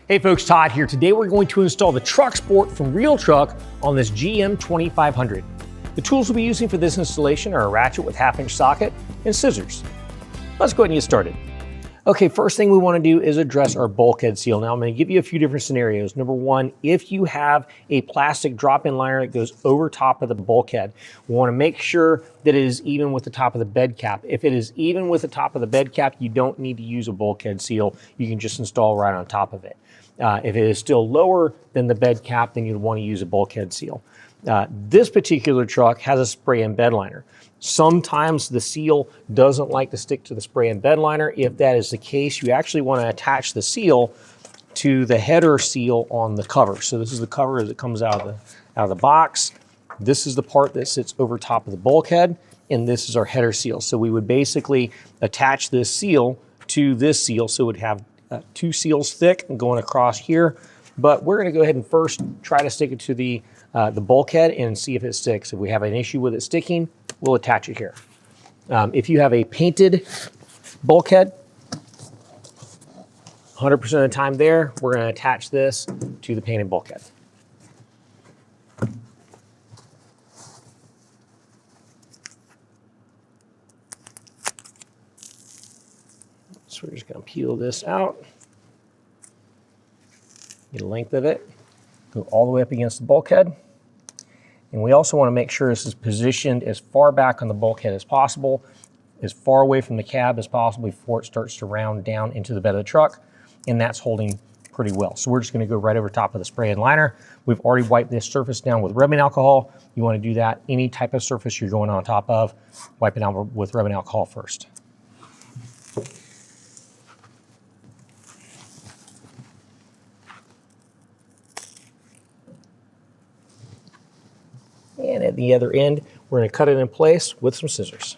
Hey folks, Todd here. Today we're going to install the TruXport from RealTruck on this GM 2500. The tools we'll be using for this installation are a ratchet with 1/2-inch socket and scissors. Let's go ahead and get started. Okay, first thing we want to do is address our bulkhead seal. Now I'm going to give you a few different scenarios. Number one, if you have a plastic drop-in liner that goes over top of the bulkhead, we want to make sure that it is even with the top of the bed cap. If it is even with the top of the bed cap, you don't need to use a bulkhead seal. You can just install right on top of it. If it is still lower than the bed cap, then you'd want to use a bulkhead seal. This particular truck has a spray and bed liner. Sometimes the seal doesn't like to stick to the spray and bed liner. If that is the case, you actually want to attach the seal to the header seal on the cover. So this is the cover as it comes out of the box. This is the part that sits over top of the bulkhead, and this is our header seal. So we would basically attach this seal to this seal, so it would have 2 seals thick and going across here. But we're going to go ahead and first try to stick it to the bulkhead and see if it sticks. If we have an issue with it sticking, we'll attach it here. If you have a painted bulkhead, 100% of the time there, we're going to attach this to the painted bulkhead. So we're just going to peel this out, get a length of it, go all the way up against the bulkhead. And we also want to make sure this is positioned as far back on the bulkhead as possible, as far away from the cab as possible before it starts to round down into the bed of the truck. And that's holding pretty well. So we're just going to go right over top of the spray and liner. We've already wiped this surface down with rubbing alcohol. You want to do that any type of surface you're going on top of, wipe it down with rubbing alcohol first. And at the other end, we're going to cut it in place with some scissors.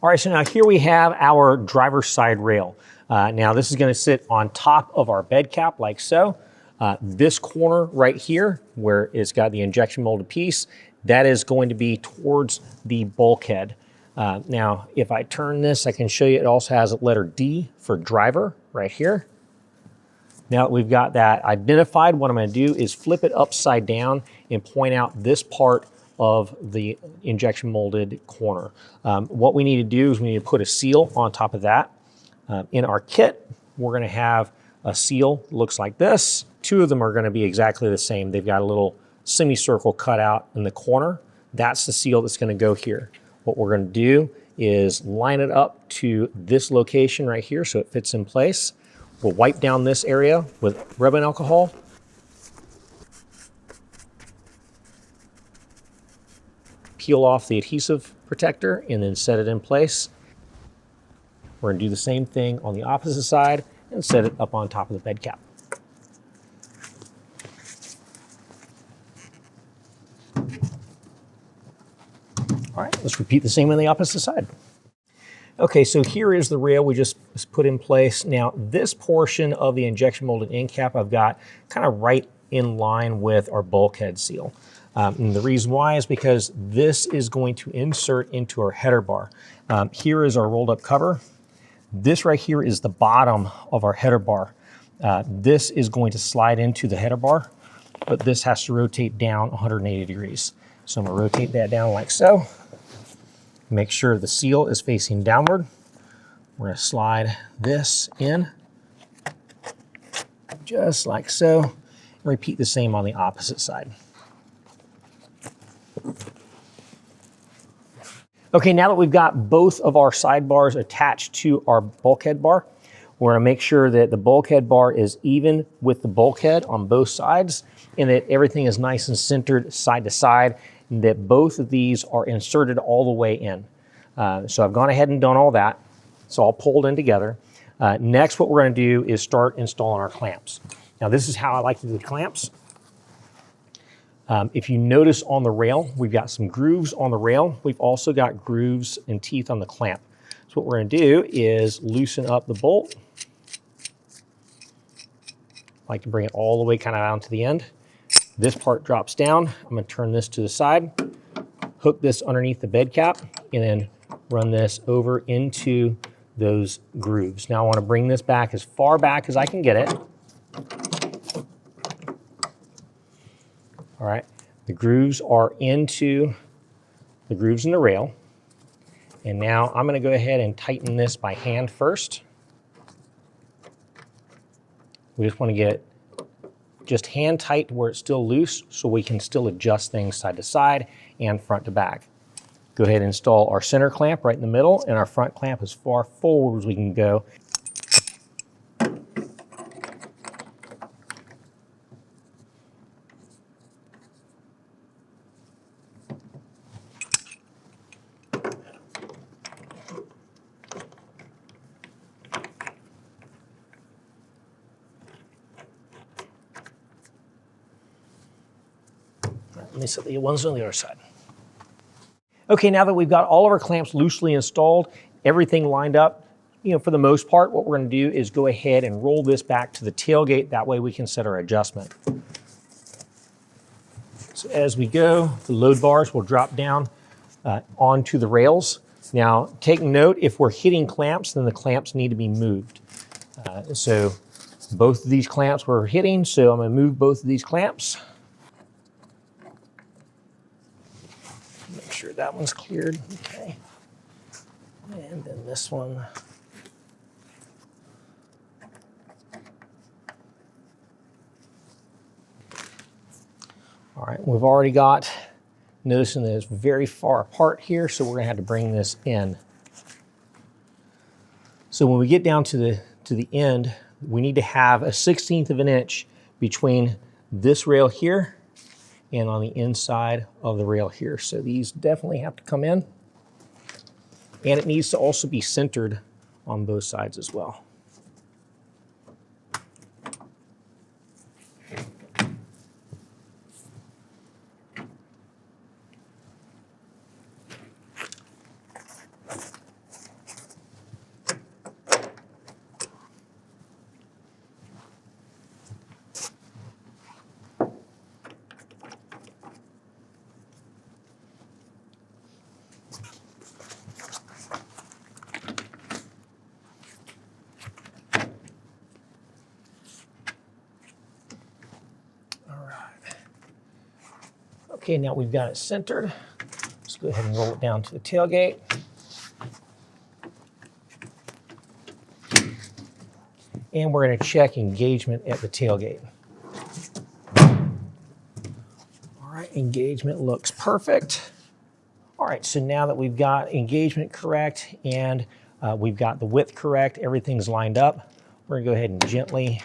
All right, so now here we have our driver's side rail. Now this is going to sit on top of our bed cap like so. This corner right here, where it's got the injection molded piece, that is going to be towards the bulkhead. Now, if I turn this, I can show you it also has a letter D for driver right here. Now that we've got that identified, what I'm going to do is flip it upside down and point out this part of the injection molded corner. What we need to do is we need to put a seal on top of that. In our kit, we're going to have a seal that looks like this. 2 of them are going to be exactly the same. They've got a little semicircle cut out in the corner. That's the seal that's going to go here. What we're going to do is line it up to this location right here so it fits in place. We'll wipe down this area with rubbing alcohol. Peel off the adhesive protector and then set it in place. We're going to do the same thing on the opposite side and set it up on top of the bed cap. All right, let's repeat the same on the opposite side. Okay, so here is the rail we just put in place. Now, this portion of the injection molded end cap I've got kind of right in line with our bulkhead seal. And the reason why is because this is going to insert into our header bar. Here is our rolled up cover. This right here is the bottom of our header bar. This is going to slide into the header bar, but this has to rotate down 180 degrees. So I'm going to rotate that down like so. Make sure the seal is facing downward. We're going to slide this in just like so. And repeat the same on the opposite side. Okay, now that we've got both of our sidebars attached to our bulkhead bar, we're going to make sure that the bulkhead bar is even with the bulkhead on both sides and that everything is nice and centered side to side, and that both of these are inserted all the way in. So I've gone ahead and done all that. It's all pulled in together. Next, what we're going to do is start installing our clamps. Now, this is how I like to do the clamps. If you notice on the rail, we've got some grooves on the rail. We've also got grooves and teeth on the clamp. So what we're going to do is loosen up the bolt. like to bring it all the way kind of down to the end. This part drops down. I'm going to turn this to the side, hook this underneath the bed cap, and then run this over into those grooves. Now I want to bring this back as far back as I can get it. All right, the grooves are into the grooves in the rail. And now I'm going to go ahead and tighten this by hand first. We just want to get it just hand tight where it's still loose so we can still adjust things side to side and front to back. Go ahead and install our center clamp right in the middle and our front clamp as far forward as we can go. Let me set the ones on the other side. Okay, now that we've got all of our clamps loosely installed, everything lined up, for the most part, what we're going to do is go ahead and roll this back to the tailgate. That way we can set our adjustment. So as we go, the load bars will drop down onto the rails. Now, take note, if we're hitting clamps, then the clamps need to be moved. So both of these clamps we're hitting, so I'm going to move both of these clamps. Make sure that one's cleared, okay. And then this one. All right, we've already got, noticing that it's very far apart here, so we're gonna have to bring this in. So when we get down to the end, we need to have a 1/16 of an inch between this rail here and on the inside of the rail here. So these definitely have to come in. And it needs to also be centered on both sides as well. Okay, now we've got it centered. Let's go ahead and roll it down to the tailgate. And we're going to check engagement at the tailgate. All right, engagement looks perfect. All right, so now that we've got engagement correct and we've got the width correct, everything's lined up, we're going to go ahead and gently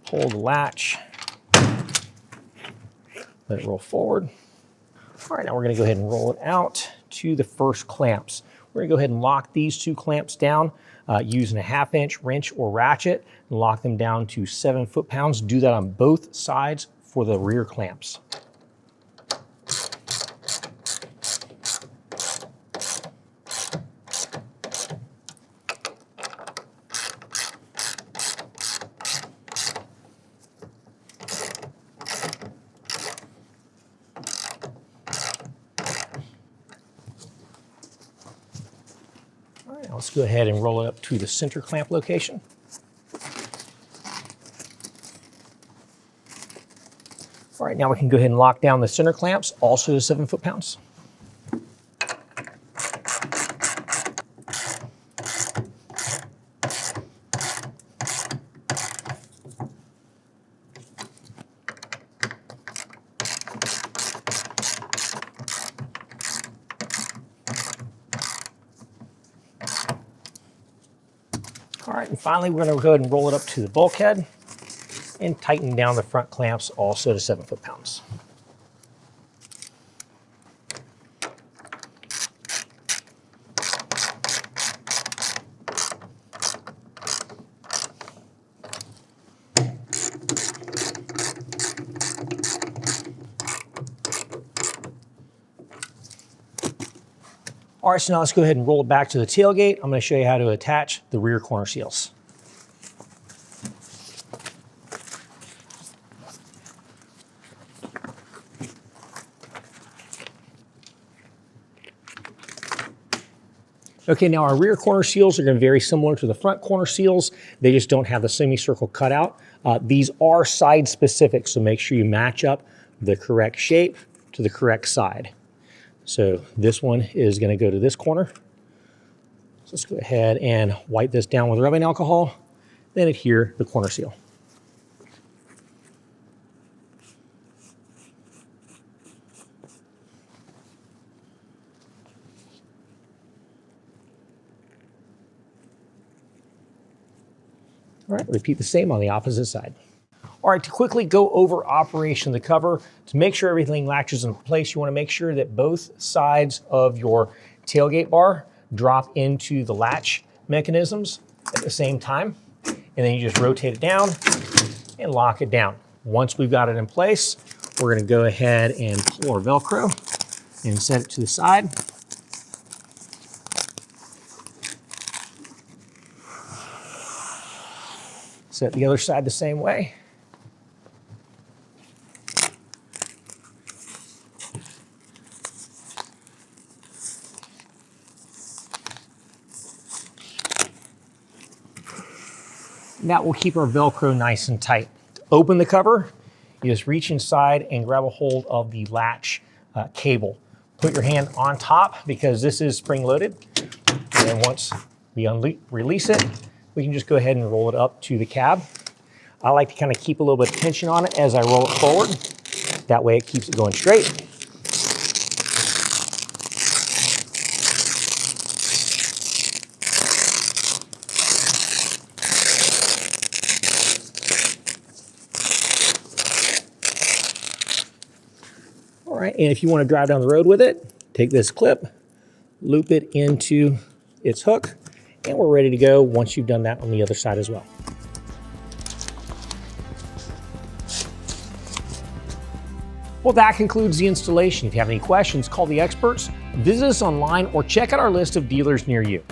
pull the latch. Let it roll forward. All right, now we're going to go ahead and roll it out to the first clamps. We're going to go ahead and lock these two clamps down using a 1/2 inch wrench or ratchet and lock them down to 7 foot-pounds. Do that on both sides for the rear clamps. Let's go ahead and roll it up to the center clamp location. All right, now we can go ahead and lock down the center clamps, also to 7 foot-pounds. All right, and finally, we're going to go ahead and roll it up to the bulkhead and tighten down the front clamps also to 7 foot-pounds. All right, so now let's go ahead and roll it back to the tailgate. I'm going to show you how to attach the rear corner seals. Okay, now our rear corner seals are going to be very similar to the front corner seals. They just don't have the semicircle cutout. These are side specific, so make sure you match up the correct shape to the correct side. So this one is going to go to this corner. So let's go ahead and wipe this down with rubbing alcohol, then adhere the corner seal. All right, repeat the same on the opposite side. All right, to quickly go over operation of the cover, to make sure everything latches in place, you want to make sure that both sides of your tailgate bar drop into the latch mechanisms at the same time. And then you just rotate it down and lock it down. Once we've got it in place, we're going to go ahead and pull our Velcro and set it to the side. Set the other side the same way. That will keep our Velcro nice and tight. To open the cover, you just reach inside and grab a hold of the latch cable. Put your hand on top because this is spring loaded. And then once we release it, we can just go ahead and roll it up to the cab. I like to kind of keep a little bit of tension on it as I roll it forward. That way it keeps it going straight. All right, and if you want to drive down the road with it, take this clip, loop it into its hook, and we're ready to go once you've done that on the other side as well. Well, that concludes the installation. If you have any questions, call the experts, visit us online, or check out our list of dealers near you.